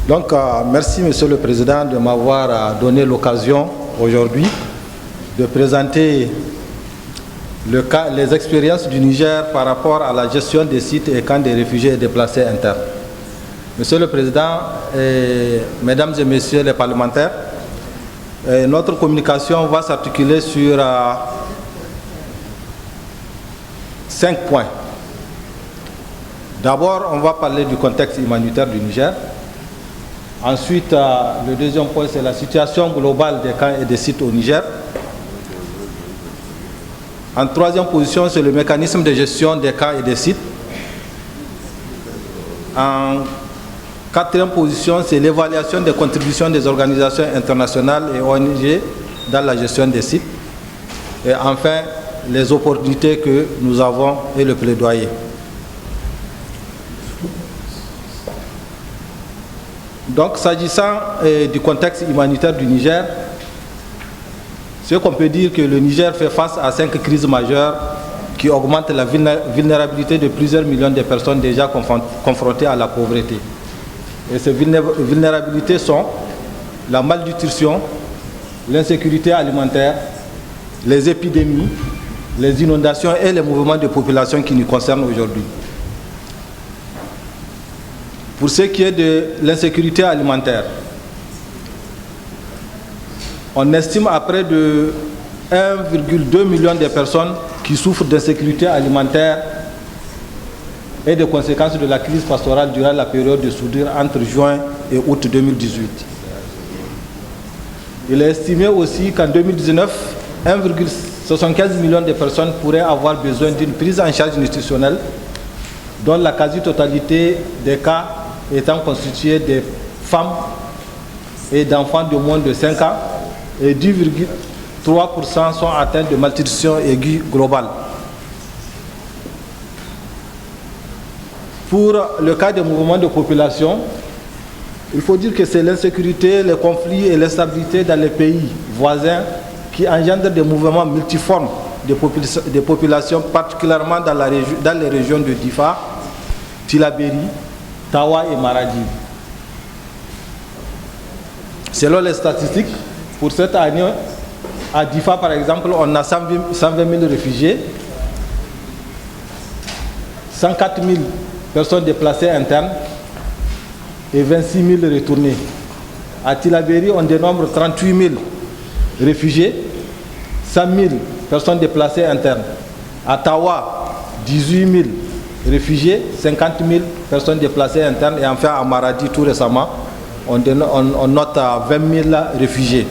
Donc, merci Monsieur le Président de m'avoir donné l'occasion aujourd'hui de présenter les expériences du Niger par rapport à la gestion des sites et camps des réfugiés et déplacés internes. Monsieur le Président, Mesdames et Messieurs les parlementaires, notre communication va s'articuler sur 5 points. D'abord, on va parler du contexte humanitaire du Niger. Ensuite, le deuxième point, c'est la situation globale des camps et des sites au Niger. En troisième position, c'est le mécanisme de gestion des camps et des sites. En quatrième position, c'est l'évaluation des contributions des organisations internationales et ONG dans la gestion des sites. Et enfin, les opportunités que nous avons et le plaidoyer. Donc, s'agissant du contexte humanitaire du Niger, ce qu'on peut dire que le Niger fait face à 5 crises majeures qui augmentent la vulnérabilité de plusieurs millions de personnes déjà confrontées à la pauvreté. Et ces vulnérabilités sont la malnutrition, l'insécurité alimentaire, les épidémies, les inondations et les mouvements de population qui nous concernent aujourd'hui. Pour ce qui est de l'insécurité alimentaire, on estime à près de 1,2 million de personnes qui souffrent d'insécurité alimentaire et des conséquences de la crise pastorale durant la période de soudure entre juin et août 2018. Il est estimé aussi qu'en 2019, 1,75 million de personnes pourraient avoir besoin d'une prise en charge nutritionnelle, dont la quasi-totalité des cas étant constitués de femmes et d'enfants de moins de 5 ans, et 10,3% sont atteints de malnutrition aiguë globale. Pour le cas des mouvements de population, il faut dire que c'est l'insécurité, les conflits et l'instabilité dans les pays voisins qui engendrent des mouvements multiformes des populations, particulièrement dans les régions de Difa, Tillabéri, Tawa et Maradi. Selon les statistiques, pour cette année, à Difa par exemple, on a 120 000 réfugiés, 104 000 personnes déplacées internes et 26 000 retournés. À Tillabéri, on dénombre 38 000 réfugiés, 100 000 personnes déplacées internes. À Tawa, 18 000 réfugiés, 50 000 personnes déplacées internes. Et enfin, à Maradi, tout récemment, on note 20 000 réfugiés.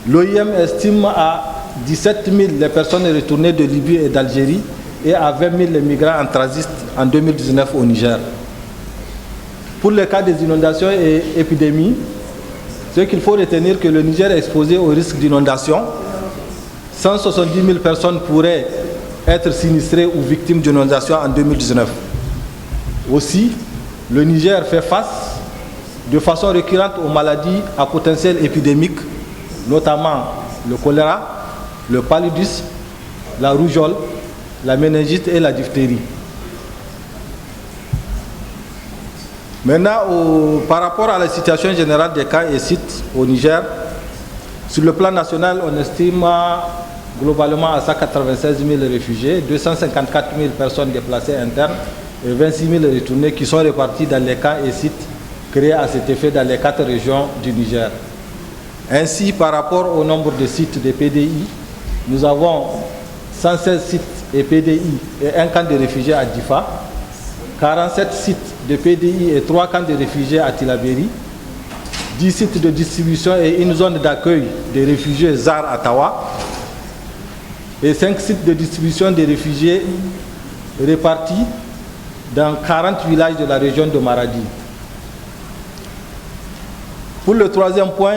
L'OIM estime à 17 000 les personnes retournées de Libye et d'Algérie et à 20 000 les migrants en transit en 2019 au Niger. Pour le cas des inondations et épidémies, ce qu'il faut retenir que le Niger est exposé au risque d'inondation. 170 000 personnes pourraient être sinistrées ou victimes d'inondations en 2019. Aussi, le Niger fait face de façon récurrente aux maladies à potentiel épidémique, notamment le choléra, le paludisme, la rougeole, la méningite et la diphtérie. Maintenant, par rapport à la situation générale des camps et sites au Niger, sur le plan national, on estime globalement à 196 000 réfugiés, 254 000 personnes déplacées internes et 26 000 retournés qui sont répartis dans les camps et sites créés à cet effet dans les 4 régions du Niger. Ainsi, par rapport au nombre de sites de PDI, nous avons 116 sites et PDI et un camp de réfugiés à Difa, 47 sites de PDI et 3 camps de réfugiés à Tillabéri, 10 sites de distribution et une zone d'accueil des réfugiés ZAR à Tawa, et 5 sites de distribution des réfugiés répartis dans 40 villages de la région de Maradi. Pour le troisième point,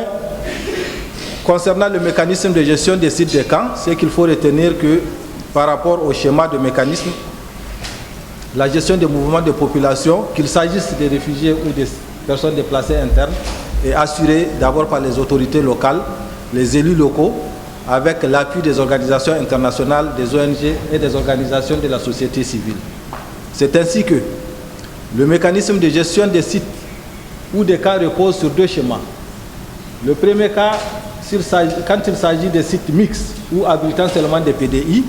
concernant le mécanisme de gestion des sites de camps, c'est qu'il faut retenir que par rapport au schéma de mécanisme, la gestion des mouvements de population, qu'il s'agisse des réfugiés ou des personnes déplacées internes, est assurée d'abord par les autorités locales, les élus locaux, avec l'appui des organisations internationales, des ONG et des organisations de la société civile. C'est ainsi que le mécanisme de gestion des sites où des cas reposent sur deux schémas. Le premier cas, quand il s'agit de sites mixtes ou abritant seulement des PDI.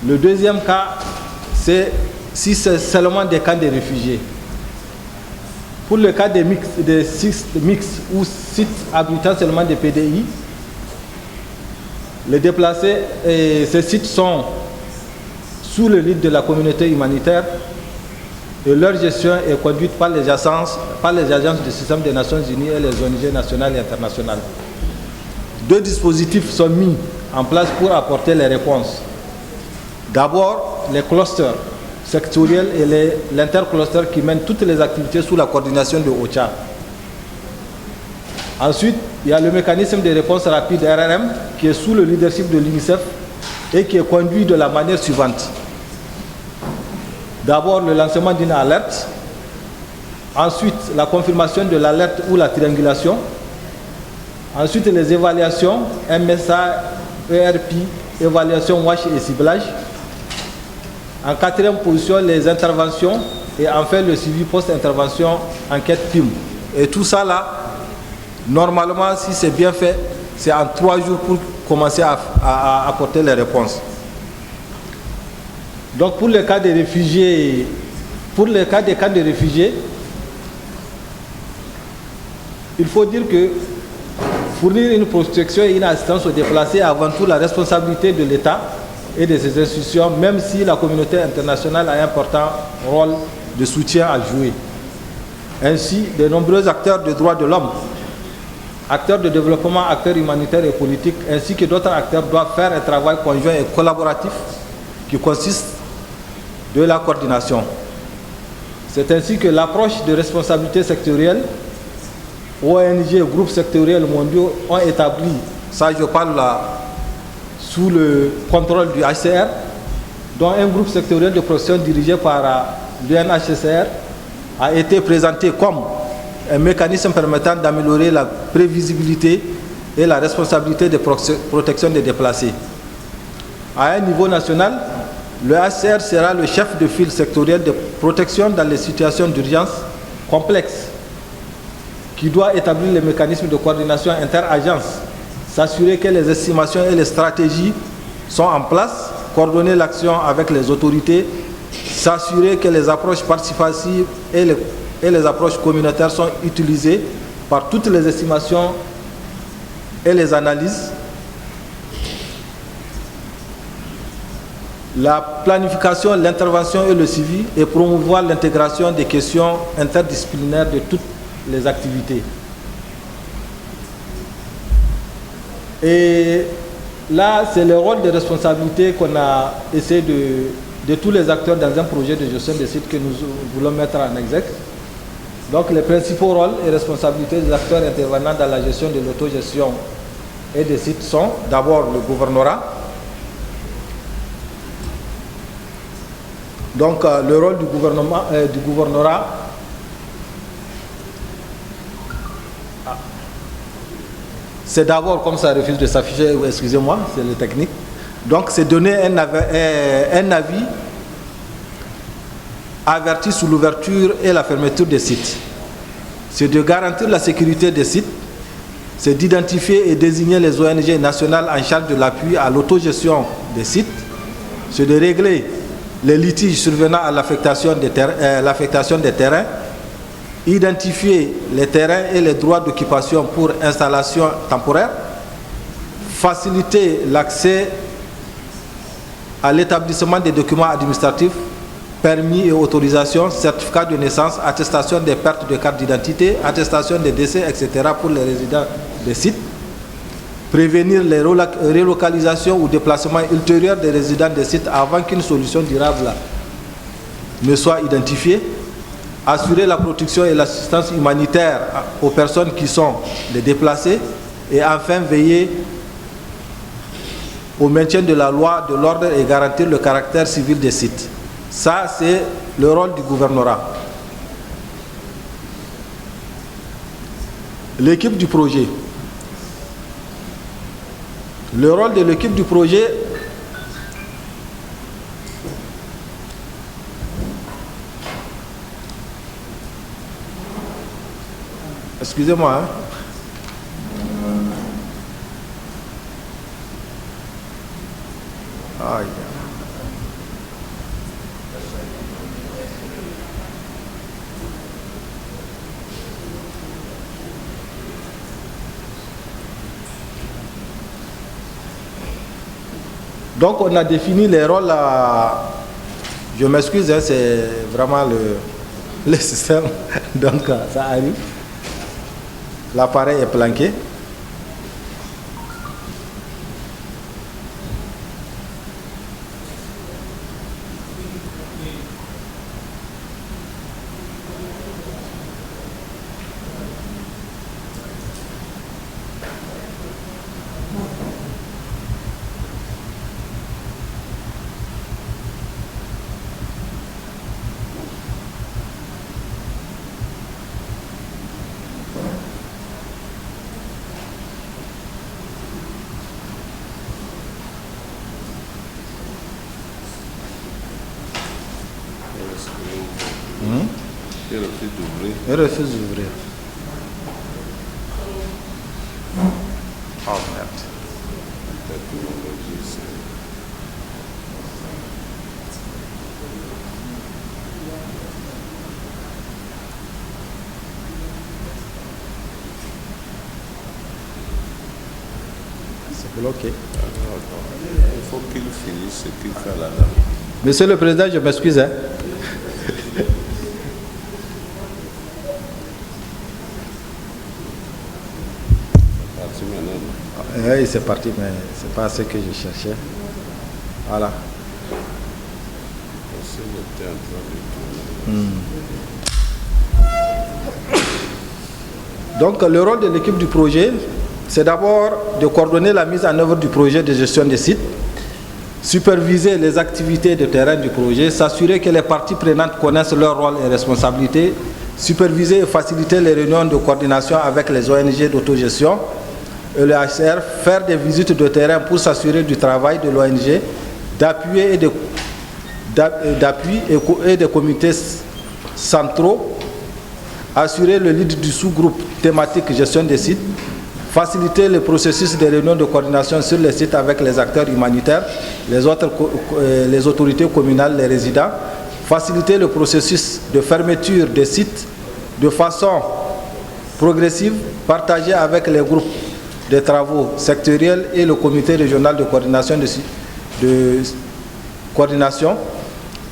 Le deuxième cas, c'est si c'est seulement des camps de réfugiés. Pour le cas des sites mixtes ou sites abritant seulement des PDI, les déplacés, ces sites sont sous le lead de la communauté humanitaire et leur gestion est conduite par les agences du système des Nations Unies et les ONG nationales et internationales. Deux dispositifs sont mis en place pour apporter les réponses. D'abord, les clusters sectoriels et l'intercluster qui mènent toutes les activités sous la coordination de OCHA. Ensuite, il y a le mécanisme de réponse rapide RRM qui est sous le leadership de l'UNICEF et qui est conduit de la manière suivante. D'abord, le lancement d'une alerte. Ensuite, la confirmation de l'alerte ou la triangulation. Ensuite, les évaluations, MSA, ERP, évaluation WASH et ciblage. En quatrième position, les interventions. Et enfin, le suivi post-intervention, enquête PIM. Et tout ça là, normalement, si c'est bien fait, c'est en 3 jours pour commencer à apporter les réponses. Donc pour le cas des réfugiés, il faut dire que fournir une protection et une assistance aux déplacés est avant tout la responsabilité de l'État et de ses institutions, même si la communauté internationale a un important rôle de soutien à jouer. Ainsi, de nombreux acteurs de droits de l'homme, acteurs de développement, acteurs humanitaires et politiques, ainsi que d'autres acteurs doivent faire un travail conjoint et collaboratif qui consiste de la coordination. C'est ainsi que l'approche de responsabilité sectorielle, ONG et groupes sectoriels mondiaux ont établi, ça je parle là, sous le contrôle du HCR, dont un groupe sectoriel de protection dirigé par l'UNHCR a été présenté comme un mécanisme permettant d'améliorer la prévisibilité et la responsabilité de protection des déplacés. À un niveau national, le HCR sera le chef de file sectoriel de protection dans les situations d'urgence complexes, qui doit établir les mécanismes de coordination inter-agences, s'assurer que les estimations et les stratégies sont en place, coordonner l'action avec les autorités, s'assurer que les approches participatives et les approches communautaires sont utilisées par toutes les estimations et les analyses, la planification, l'intervention et le suivi, et promouvoir l'intégration des questions interdisciplinaires de toutes les activités. Et là, c'est le rôle de responsabilité qu'on a essayé de tous les acteurs dans un projet de gestion des sites que nous voulons mettre en exergue. Donc les principaux rôles et responsabilités des acteurs intervenant dans la gestion de l'autogestion et des sites sont d'abord le gouvernorat. Donc le rôle du gouvernorat, c'est d'abord, comme ça refuse de s'afficher, excusez-moi, c'est le technique. Donc c'est donner un avis averti sur l'ouverture et la fermeture des sites. C'est de garantir la sécurité des sites, c'est d'identifier et désigner les ONG nationales en charge de l'appui à l'autogestion des sites, c'est de régler les litiges survenant à l'affectation des terrains, identifier les terrains et les droits d'occupation pour installation temporaire, faciliter l'accès à l'établissement des documents administratifs, permis et autorisations, certificats de naissance, attestation des pertes de carte d'identité, attestation des décès, etc. pour les résidents des sites, prévenir les relocalisations ou déplacements ultérieurs des résidents des sites avant qu'une solution durable ne soit identifiée, assurer la protection et l'assistance humanitaire aux personnes qui sont des déplacés et enfin veiller au maintien de la loi, de l'ordre et garantir le caractère civil des sites. Ça, c'est le rôle du gouvernorat. L'équipe du projet. Le rôle de l'équipe du projet, Excusez-moi. Hein. Aïe. Donc on a défini les rôles à... Je m'excuse, hein, c'est vraiment le système. Donc ça arrive. L'appareil est planqué. Il refuse d'ouvrir. Oh merde. C'est bloqué. Il faut qu'il finisse ce qu'il fait là-dedans. Monsieur le Président, je m'excuse. Hein. Oui, c'est parti, mais c'est pas ce que je cherchais. Voilà. Donc, le rôle de l'équipe du projet, c'est d'abord de coordonner la mise en œuvre du projet de gestion des sites, superviser les activités de terrain du projet, s'assurer que les parties prenantes connaissent leur rôle et responsabilités, superviser et faciliter les réunions de coordination avec les ONG d'autogestion, et le HCR, faire des visites de terrain pour s'assurer du travail de l'ONG, d'appui et des comités centraux, assurer le lead du sous-groupe thématique gestion des sites, faciliter le processus de réunion de coordination sur les sites avec les acteurs humanitaires, les autorités communales, les résidents, faciliter le processus de fermeture des sites de façon progressive, partager avec les groupes des travaux sectoriels et le comité régional de coordination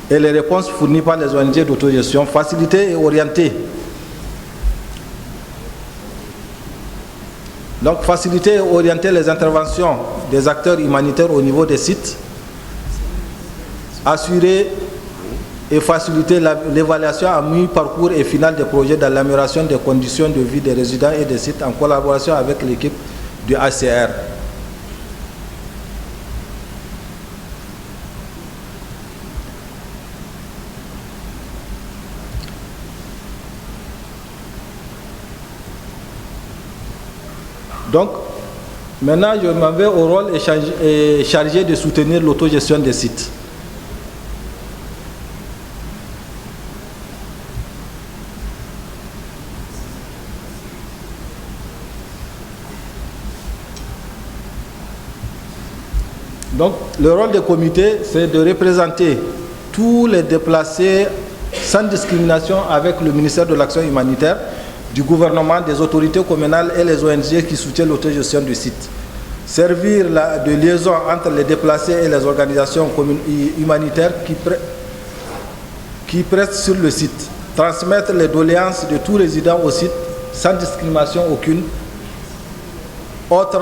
et les réponses fournies par les ONG d'autogestion, faciliter et orienter. Donc faciliter et orienter les interventions des acteurs humanitaires au niveau des sites, assurer et faciliter l'évaluation à mi-parcours et finale des projets dans l'amélioration des conditions de vie des résidents et des sites en collaboration avec l'équipe du HCR. Donc, maintenant, je m'en vais au rôle et chargé de soutenir l'autogestion des sites. Donc, le rôle des comités, c'est de représenter tous les déplacés sans discrimination avec le ministère de l'Action humanitaire, du gouvernement, des autorités communales et les ONG qui soutiennent l'autogestion du site. Servir de liaison entre les déplacés et les organisations humanitaires qui prestent sur le site. Transmettre les doléances de tout résident au site sans discrimination aucune. Autre,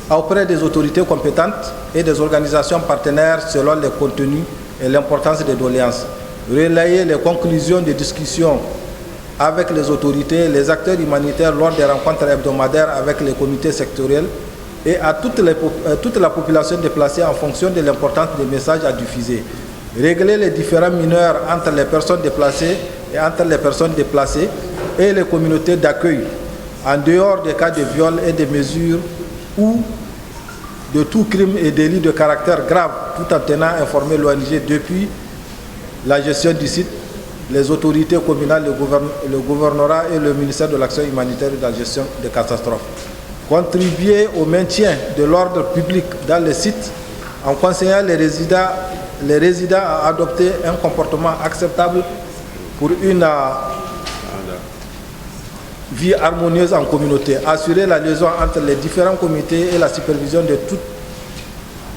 auprès des autorités compétentes et des organisations partenaires selon les contenus et l'importance des doléances. Relayer les conclusions des discussions avec les autorités, les acteurs humanitaires lors des rencontres hebdomadaires avec les comités sectoriels et à toute la population déplacée en fonction de l'importance des messages à diffuser. Régler les différends mineurs entre les personnes déplacées et entre les personnes déplacées et les communautés d'accueil, en dehors des cas de viol et des mesures ou de tout crime et délit de caractère grave, tout en tenant informé l'ONG depuis la gestion du site les autorités communales, le gouvernorat et le ministère de l'Action humanitaire et de la gestion des catastrophes. Contribuer au maintien de l'ordre public dans les sites en conseillant les résidents à adopter un comportement acceptable pour une vie harmonieuse en communauté. Assurer la liaison entre les différents comités et la supervision de toutes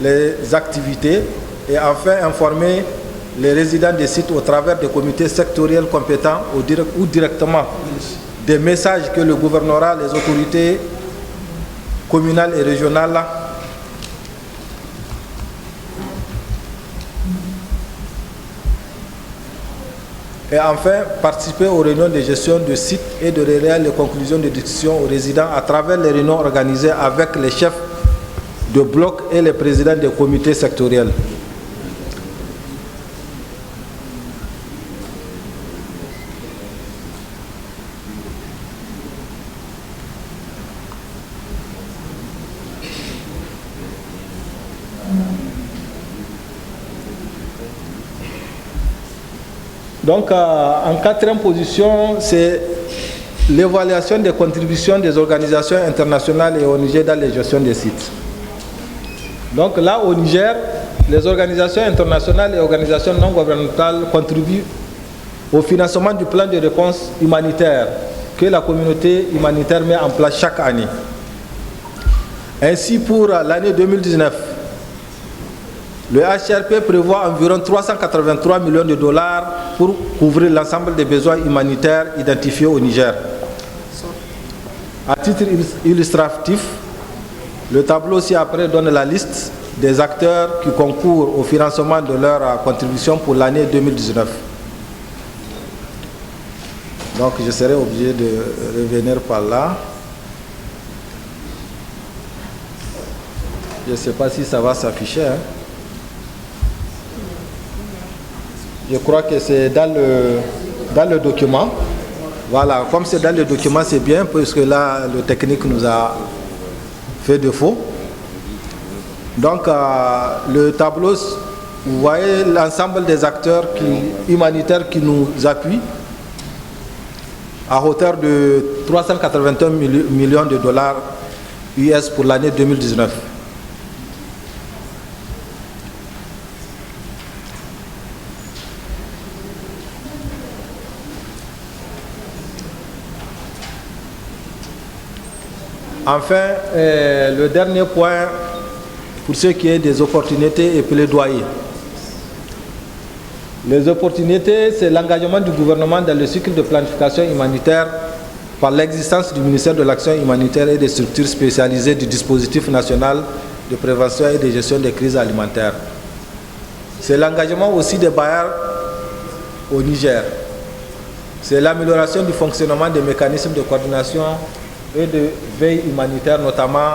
les activités. Et enfin, informer les résidents des sites au travers des comités sectoriels compétents ou directement des messages que le gouvernorat, les autorités communales et régionales et enfin participer aux réunions de gestion de sites et de relayer les conclusions de discussion aux résidents à travers les réunions organisées avec les chefs de bloc et les présidents des comités sectoriels. Donc, en quatrième position, c'est l'évaluation des contributions des organisations internationales et au Niger dans les gestions des sites. Donc là, au Niger, les organisations internationales et organisations non gouvernementales contribuent au financement du plan de réponse humanitaire que la communauté humanitaire met en place chaque année. Ainsi, pour l'année 2019, le HCRP prévoit environ 383 millions de dollars pour couvrir l'ensemble des besoins humanitaires identifiés au Niger. À titre illustratif, le tableau ci-après donne la liste des acteurs qui concourent au financement de leur contribution pour l'année 2019. Donc je serai obligé de revenir par là. Je ne sais pas si ça va s'afficher. Je crois que c'est dans le document. Voilà, comme c'est dans le document, c'est bien, puisque là, le technique nous a fait défaut. Donc, le tableau, vous voyez l'ensemble des acteurs humanitaires qui nous appuient à hauteur de 381 millions de dollars US pour l'année 2019. Enfin, le dernier point, pour ce qui est des opportunités et plaidoyer. Les opportunités, c'est l'engagement du gouvernement dans le cycle de planification humanitaire par l'existence du ministère de l'Action humanitaire et des structures spécialisées du dispositif national de prévention et de gestion des crises alimentaires. C'est l'engagement aussi des bailleurs au Niger. C'est l'amélioration du fonctionnement des mécanismes de coordination et de veille humanitaire, notamment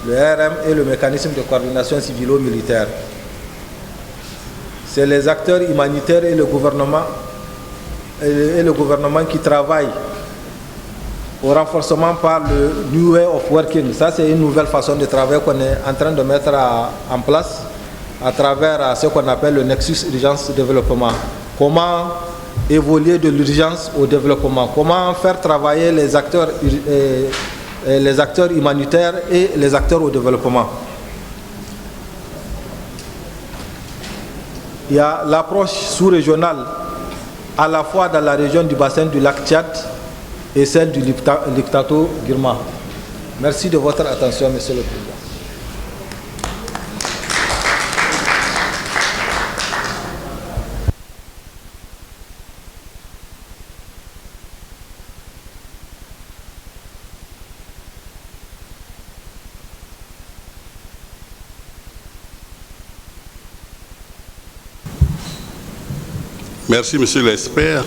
le RM et le mécanisme de coordination civilo-militaire. C'est les acteurs humanitaires et le gouvernement qui travaillent au renforcement par le New Way of Working. Ça, c'est une nouvelle façon de travailler qu'on est en train de mettre en place à travers ce qu'on appelle le Nexus Urgence-Développement. Comment évoluer de l'urgence au développement, comment faire travailler les acteurs humanitaires et les acteurs au développement. Il y a l'approche sous-régionale, à la fois dans la région du bassin du lac Tchad et celle du Lictato-Guirma. Merci de votre attention, Monsieur le Président. Merci, monsieur l'expert.